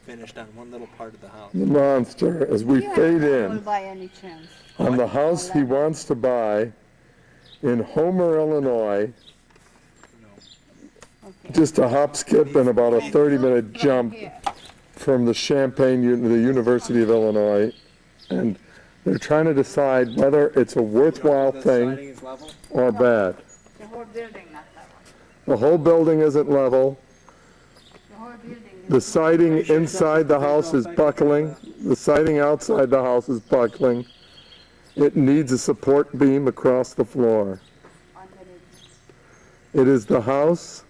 finished on one little part of the house. The monster, as we fade in, by any chance? on the house he wants to buy in Homer, Illinois, Okay. just a hop, skip, and about a 30-minute jump Here. from the the University of Illinois, and they're trying to decide whether it's a worthwhile thing or bad. The whole building not level. The whole building isn't level. The whole building The siding inside the house is buckling. The siding outside the house is buckling. It needs a support beam across the floor. It is the house,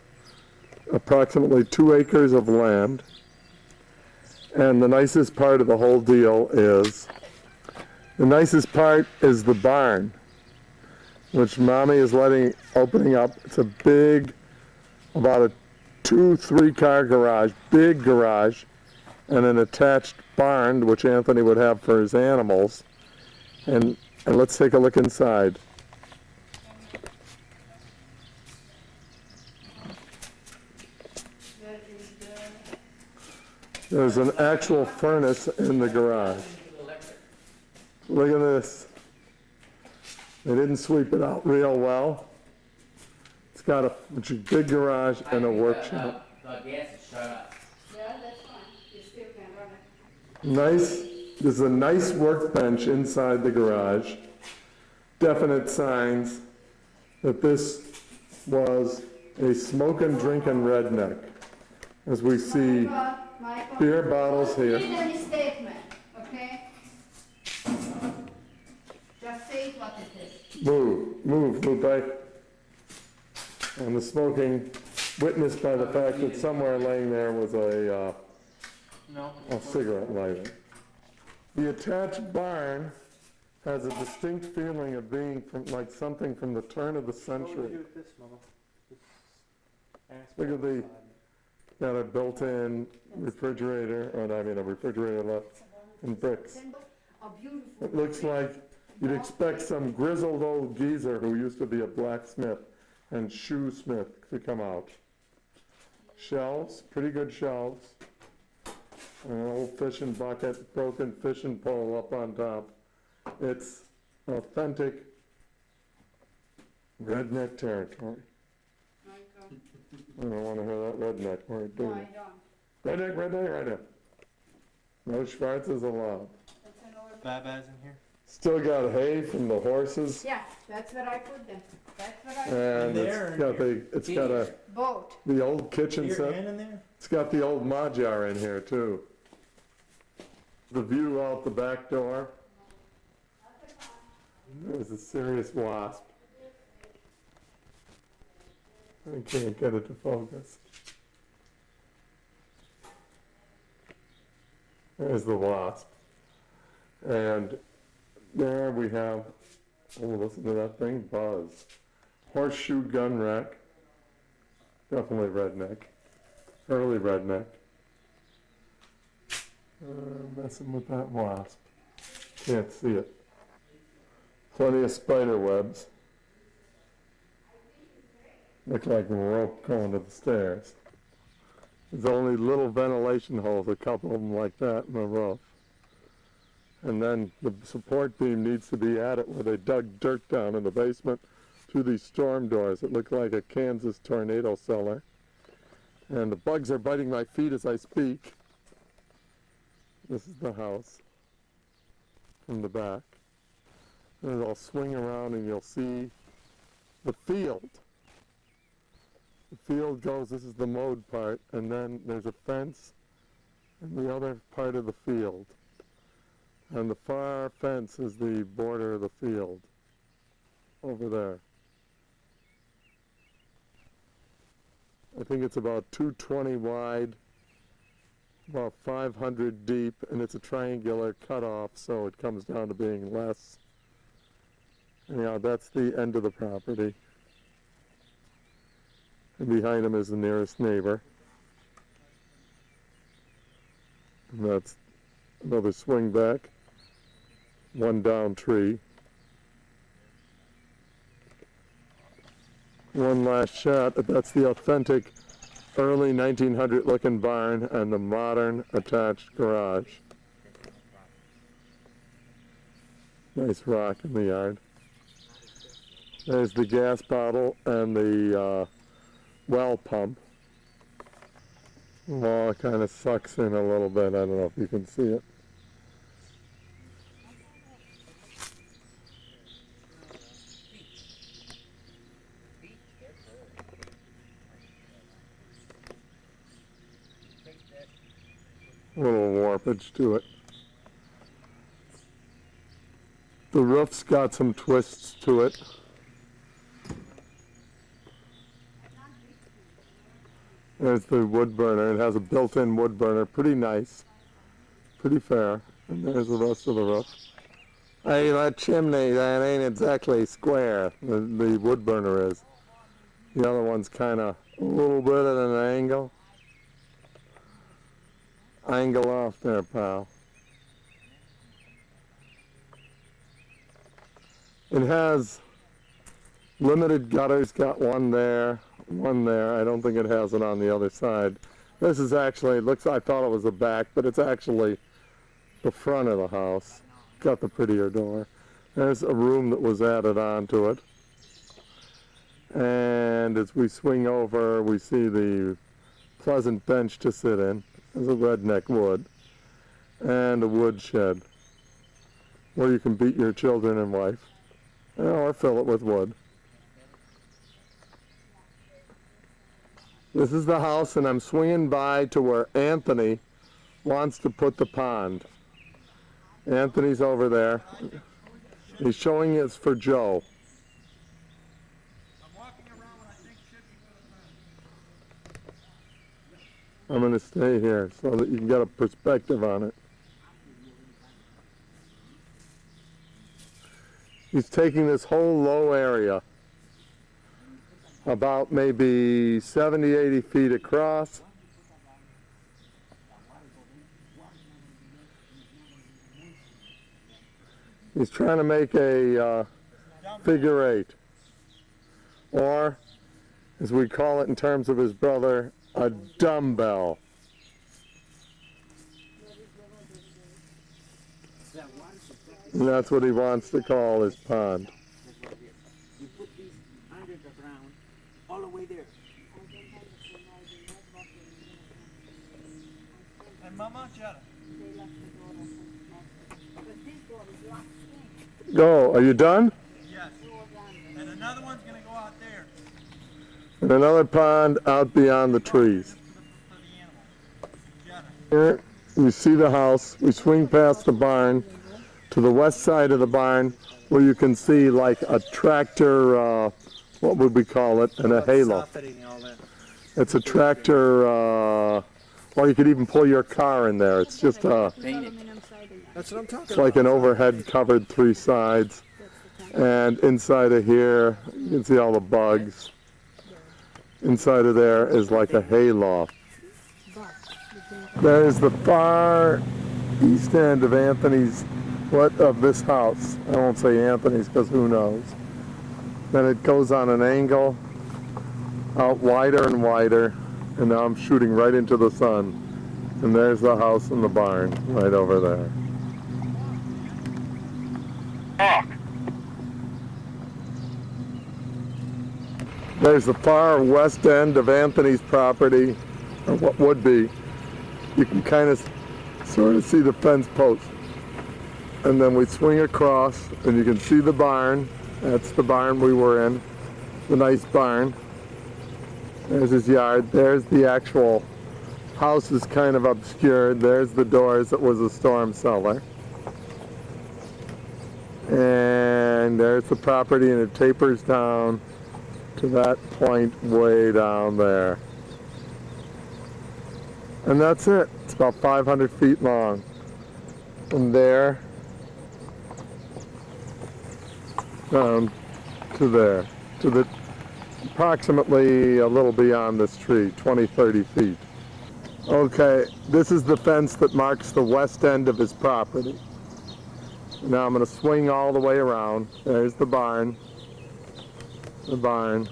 approximately 2 acres of land. And the nicest part of the whole deal is, the barn, which Mommy is opening up. It's a big, about a 2-3 car garage, big garage, and an attached barn, which Anthony would have for his animals. And let's take a look inside. There's an actual furnace in the garage. Look at this. They didn't sweep it out real well. It's got a big garage and a workshop. Yeah, that's fine. You still can run it. There's a nice workbench inside the garage. Definite signs that this was a smoking, drinking redneck. As we see Michael, beer bottles here. read any statement, okay? Just say what it is. Move, Lupe. And the smoking, witnessed by the fact that somewhere laying there was a cigarette lighter. The attached barn has a distinct feeling of being like something from the turn of the century. Look at got a built-in refrigerator, a refrigerator and bricks. It looks like you'd expect some grizzled old geezer who used to be a blacksmith and shoesmith to come out. Shelves, pretty good shelves. An old fishing bucket, broken fishing pole up on top. It's authentic redneck territory. Michael, I don't want to hear that redneck word, do no, you? I don't. Redneck. No Schwarzes allowed. That's an old. Babas in here? Still got hay from the horses, Yeah, that's where I put them. That's what I and it's got boat. the old kitchen set. in there? It's got the old Magyar in here too. The view out the back door. There's a serious wasp. I can't get it to focus. There's the wasp. And there we have, listen to that thing buzz. Horseshoe gun rack. Definitely redneck. Early redneck. Messing with that wasp. Can't see it. Plenty of spider webs. Look like a rope going to the stairs. There's only little ventilation holes, a couple of them like that in the roof. And then the support beam needs to be added where they dug dirt down in the basement through these storm doors. It looked like a Kansas tornado cellar. And the bugs are biting my feet as I speak. This is the house from the back. And I'll swing around and you'll see the field. The field goes, this is the mowed part, and then there's a fence in the other part of the field. And the far fence is the border of the field over there. I think it's about 220 wide, about 500 deep, and it's a triangular cutoff, so it comes down to being less. Anyhow, that's the end of the property. And behind him is the nearest neighbor. And that's another swing back. One down tree. One last shot, but that's the authentic early 1900 looking barn and the modern attached garage. Nice rock in the yard. There's the gas bottle and the well pump. Wall kind of sucks in a little bit. I don't know if you can see it. A little warpage to it. The roof's got some twists to it. There's the wood burner. It has a built-in wood burner. Pretty nice. Pretty fair. And there's the rest of the roof. Hey, that chimney, that ain't exactly square. The wood burner is. The other one's kind of a little bit at an angle. Angle off there, pal. It has limited gutters, got one there, one there. I don't think it has it on the other side. This is actually, it looks, I thought it was the back, but it's actually the front of the house. Got the prettier door. There's a room that was added onto it. And as we swing over, we see the pleasant bench to sit in. There's a redneck wood. And a wood shed where you can beat your children and wife. Or fill it with wood. This is the house, and I'm swinging by to where Anthony wants to put the pond. Anthony's over there. He's showing it's for Joe. I'm walking around what I think should be for the pond. I'm going to stay here so that you can get a perspective on it. He's taking this whole low area, about maybe 70, 80 feet across. He's trying to make a figure eight, or as we call it in terms of his brother, a dumbbell. And that's what he wants to call his pond. You put these under the ground, all the way there. And Mama, shut up. Go. Are you done? Yes. And another one's going to go out there. And another pond out beyond the trees. For the animal. Here you see the house. We swing past the barn to the west side of the barn where you can see like a tractor, what would we call it, and a halo. It's a tractor, or you could even pull your car in there. It's just a, That's what I'm talking it's like an overhead covered three sides. And inside of here, you can see all the bugs. Inside of there is like a hayloft. There's the far east end of of this house. I won't say Anthony's because who knows. Then it goes on an angle out wider and wider, and now I'm shooting right into the sun. And there's the house and the barn right over there. There's the far west end of Anthony's property, or what would be. You can kind of sort of see the fence post. And then we swing across, and you can see the barn. That's the barn we were in, the nice barn. There's his yard. There's the actual house is kind of obscured. There's the doors that was a storm cellar. And there's the property, and it tapers down to that point way down there. And that's it. It's about 500 feet long. From there down to there, to the approximately a little beyond this tree, 20, 30 feet. Okay, this is the fence that marks the west end of his property. Now I'm going to swing all the way around. There's the barn. The barn.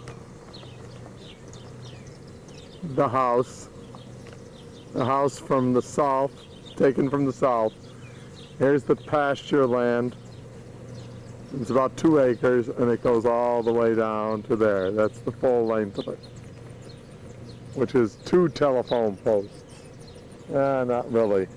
the house from the south, taken from the south. Here's the pasture land. It's about 2 acres, and it goes all the way down to there. That's the full length of it, which is 2 telephone posts. Not really.